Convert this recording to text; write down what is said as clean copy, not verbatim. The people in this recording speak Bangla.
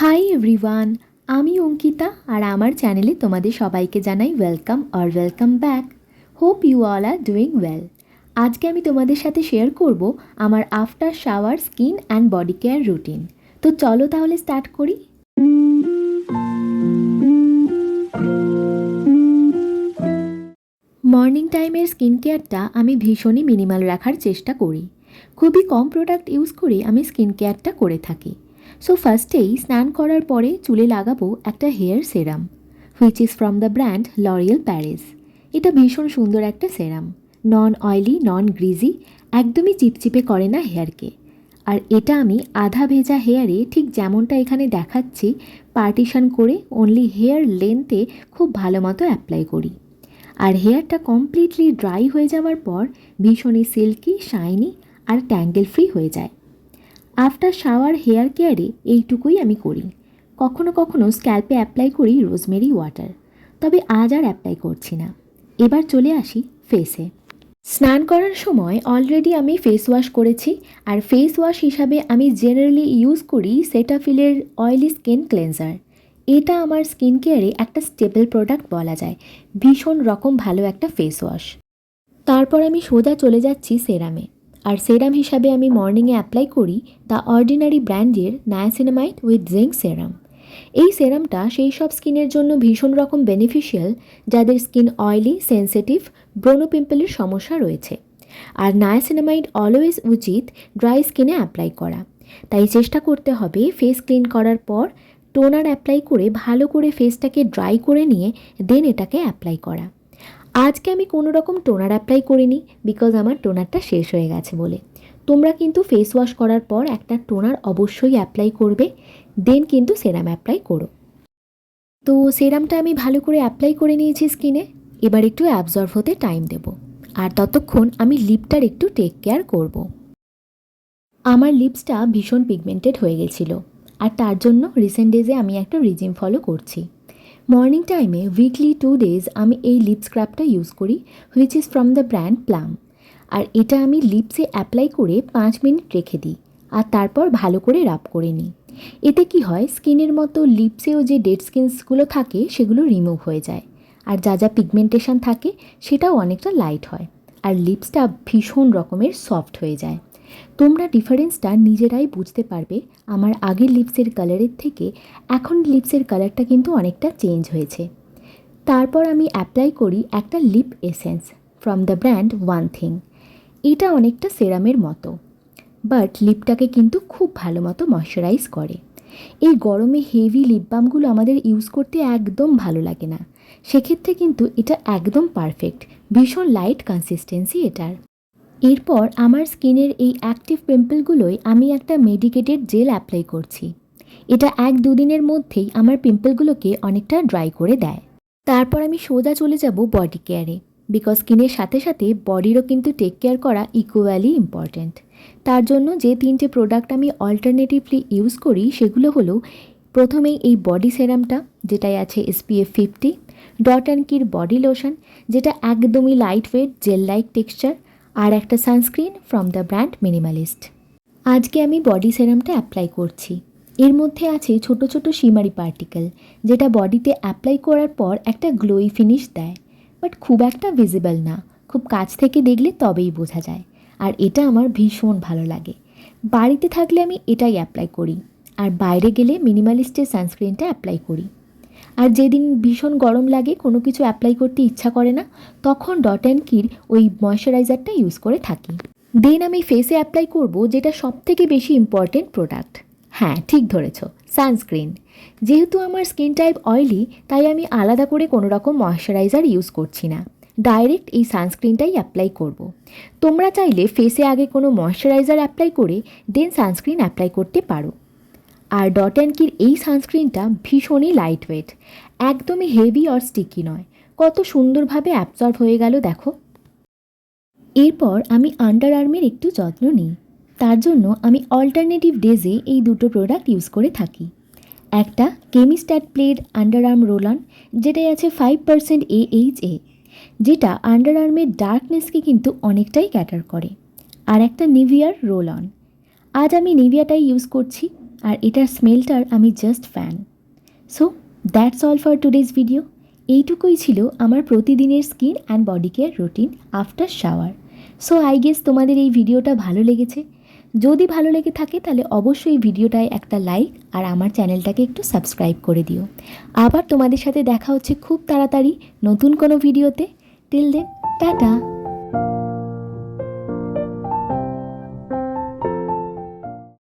হাই এভরিওয়ান, আমি অঙ্কিতা আর আমার চ্যানেলে তোমাদের সবাইকে জানাই welcome or welcome back. Hope you all are doing well. আজকে আমি তোমাদের সাথে শেয়ার করব আমার after shower skin and body care routine. তো চলো তাহলে স্টার্ট করি। মর্নিং টাইমের স্কিন কেয়ারটা আমি ভীষণই মিনিমাল রাখার চেষ্টা করি। খুবই কম প্রোডাক্ট ইউজ করে আমি স্কিন কেয়ারটা করে থাকি। সো ফার্স্টেই স্নান করার পরে চুলে লাগাবো একটা hair serum, which is from the brand L'Oreal Paris. এটা ভীষণ সুন্দর একটা সেরাম, নন অয়েলি, নন গ্রিজি, একদমই চিপচিপে করে না হেয়ারকে। আর এটা আমি আধা ভেজা হেয়ারে ঠিক যেমনটা এখানে দেখাচ্ছি পার্টিশন করে অনলি হেয়ার লেন্থে খুব ভালো মতো অ্যাপ্লাই করি। আর হেয়ারটা কমপ্লিটলি ড্রাই হয়ে যাওয়ার পর ভীষণই সিল্কি, শাইনি আর ট্যাঙ্গেল ফ্রি হয়ে যায়। আফটার শাওয়ার হেয়ার কেয়ারে এইটুকুই আমি করি। কখনো কখনো স্ক্যাল্পে অ্যাপ্লাই করি রোজমেরি ওয়াটার, তবে আজ আর অ্যাপ্লাই করছি না। এবার চলে আসি ফেসে। স্নান করার সময় অলরেডি আমি ফেস ওয়াশ করেছি, আর ফেস ওয়াশ হিসাবে আমি জেনারেলি ইউজ করি সেটাফিলের অয়েলি স্কিন ক্লেন্সার। এটা আমার স্কিন কেয়ারে একটা স্টেপল প্রোডাক্ট বলা যায়, ভীষণ রকম ভালো একটা ফেস ওয়াশ। তারপর আমি সোজা চলে যাচ্ছি সেরামে। আর সেরাম হিসাবে আমি মর্নিংয়ে অ্যাপ্লাই করি দ্য অর্ডিনারি ব্র্যান্ডের নায়াসিনামাইড উইথ জিঙ্ক সেরাম। এই সেরামটা সেই সব স্কিনের জন্য ভীষণ রকম বেনিফিশিয়াল যাদের স্কিন অয়েলি, সেন্সিটিভ, ব্রোনো পিম্পলের সমস্যা রয়েছে। আর নায়াসিনামাইড অলওয়েজ উচিত ড্রাই স্কিনে অ্যাপ্লাই করা, তাই চেষ্টা করতে হবে ফেস ক্লিন করার পর টোনার অ্যাপ্লাই করে ভালো করে ফেসটাকে ড্রাই করে নিয়ে দেন এটাকে অ্যাপ্লাই করা। আজকে আমি কোনো রকম টোনার অ্যাপ্লাই করিনি, বিকজ আমার টোনারটা শেষ হয়ে গেছে বলে। তোমরা কিন্তু ফেস ওয়াশ করার পর একটা টোনার অবশ্যই অ্যাপ্লাই করবে, দেন কিন্তু সেরাম অ্যাপ্লাই করো। তো সেরামটা আমি ভালো করে অ্যাপ্লাই করে নিয়েছি স্কিনে। এবার একটু অ্যাবজর্ভ হতে টাইম দেব, আর ততক্ষণ আমি লিপটার একটু টেক কেয়ার করব। আমার লিপসটা ভীষণ পিগমেন্টেড হয়ে গেছিলো, আর তার জন্য রিসেন্ট ডেজে আমি একটা রিজিম ফলো করছি। মর্নিং টাইমে উইকলি 2 ডেজ আমি এই লিপ স্ক্রাবটা ইউজ করি, which is from the brand Plum. আর এটা আমি লিপসে অ্যাপ্লাই করে 5 মিনিট রেখে দিই, আর তারপর ভালো করে রাব করে নিই। এতে কি হয়, স্কিনের মতো লিপসেও যে ডেড স্কিনসগুলো থাকে সেগুলো রিমুভ হয়ে যায়, আর যা যা পিগমেন্টেশন থাকে সেটাও অনেকটা লাইট হয়, আর লিপসটা ভীষণ রকমের সফট হয়ে যায়। তোমরা ডিফারেন্সটা নিজেরাই বুঝতে পারবে। আমার আগের লিপসের কালারের থেকে এখন লিপসের কালারটা কিন্তু অনেকটা চেঞ্জ হয়েছে। তারপর আমি অ্যাপ্লাই করি একটা lip essence from the brand one thing. এটা অনেকটা সেরামের মতো, বাট লিপটাকে কিন্তু খুব ভালো মতো ময়শ্চারাইজ করে। এই গরমে হেভি লিপ বামগুলো আমাদের ইউজ করতে একদম ভালো লাগে না, সেক্ষেত্রে কিন্তু এটা একদম পারফেক্ট, ভীষণ লাইট কনসিস্টেন্সি এটার। এরপর আমার স্কিনের এই অ্যাক্টিভ পিম্পলগুলোয় আমি একটা মেডিকেটেড জেল অ্যাপ্লাই করছি। এটা 1-2 দিনের মধ্যেই আমার পিম্পলগুলোকে অনেকটা ড্রাই করে দেয়। তারপর আমি সোজা চলে যাব বডি কেয়ারে, বিকজ স্কিনের সাথে সাথে বডিরও কিন্তু টেক কেয়ার করা ইকুয়ালি ইম্পর্ট্যান্ট। তার জন্য যে 3টে প্রোডাক্ট আমি অল্টারনেটিভলি ইউজ করি সেগুলো হলো, প্রথমেই এই বডি সেরামটা যেটাই আছে SPF 50, ডট অ্যান্ড কির বডি লোশন যেটা একদমই light weight gel like texture, আর একটা sunscreen from the brand Minimalist. আজকে আমি বডি সেরামটা অ্যাপ্লাই করছি। এর মধ্যে আছে ছোট ছোট শিমারি পার্টিকেল, যেটা বডিতে অ্যাপ্লাই করার পর একটা গ্লোই ফিনিশ দেয়, বাট খুব একটা ভিজিবল না, খুব কাছ থেকে দেখলে তবেই বোঝা যায়। আর এটা আমার ভীষণ ভালো লাগে। বাড়িতে থাকলে আমি এটাই অ্যাপ্লাই করি, আর বাইরে গেলে মিনিমালিস্টের সানস্ক্রিনটা অ্যাপ্লাই করি। আর যেদিন ভীষণ গরম লাগে, কোনো কিছু অ্যাপ্লাই করতে ইচ্ছা করে না, তখন ডট অ্যান্ড কির ওই ময়শ্চারাইজারটা ইউজ করে থাকি। দেন আমি ফেসে অ্যাপ্লাই করব যেটা সবথেকে বেশি ইম্পর্টেন্ট প্রোডাক্ট। হ্যাঁ, ঠিক ধরেছ, সানস্ক্রিন। যেহেতু আমার স্কিন টাইপ অয়েলি, তাই আমি আলাদা করে কোনো রকম ময়শ্চারাইজার ইউজ করছি না, ডাইরেক্ট এই সানস্ক্রিনটাই অ্যাপ্লাই করব। তোমরা চাইলে ফেসে আগে কোনো ময়শ্চারাইজার অ্যাপ্লাই করে দেন সানস্ক্রিন অ্যাপ্লাই করতে পারো। আর ডট অ্যান্ড কির এই সানস্ক্রিনটা ভীষণই লাইট ওয়েট, একদমই হেভি আর স্টিকি নয়, কত সুন্দরভাবে অ্যাবজর্ব হয়ে গেল দেখো। এরপর আমি আন্ডার আর্মের একটু যত্ন নিই। তার জন্য আমি অল্টারনেটিভ ডেজে এই দুটো প্রোডাক্ট ইউজ করে থাকি। একটা chemist at play underarm roll on, যেটাই আছে 5% AHA, যেটা আন্ডার আর্মের ডার্কনেসকে কিন্তু অনেকটাই ক্যাটার করে। আর একটা নিভিয়ার রোল অন। আজ আমি নিভিয়াটাই ইউজ করছি, আর এটার স্মেলটার আমি just fan. So that's all for today's video. এইটুকুই ছিল আমার প্রতিদিনের skin and body care routine after shower. So I guess তোমাদের এই ভিডিওটা ভালো লেগেছে। যদি ভালো লেগে থাকে তাহলে অবশ্যই ভিডিওটায় একটা লাইক আর আমার চ্যানেলটাকে একটু সাবস্ক্রাইব করে দিও। আবার তোমাদের সাথে দেখা হচ্ছে খুব তাড়াতাড়ি নতুন কোনো ভিডিওতে। Till then tata.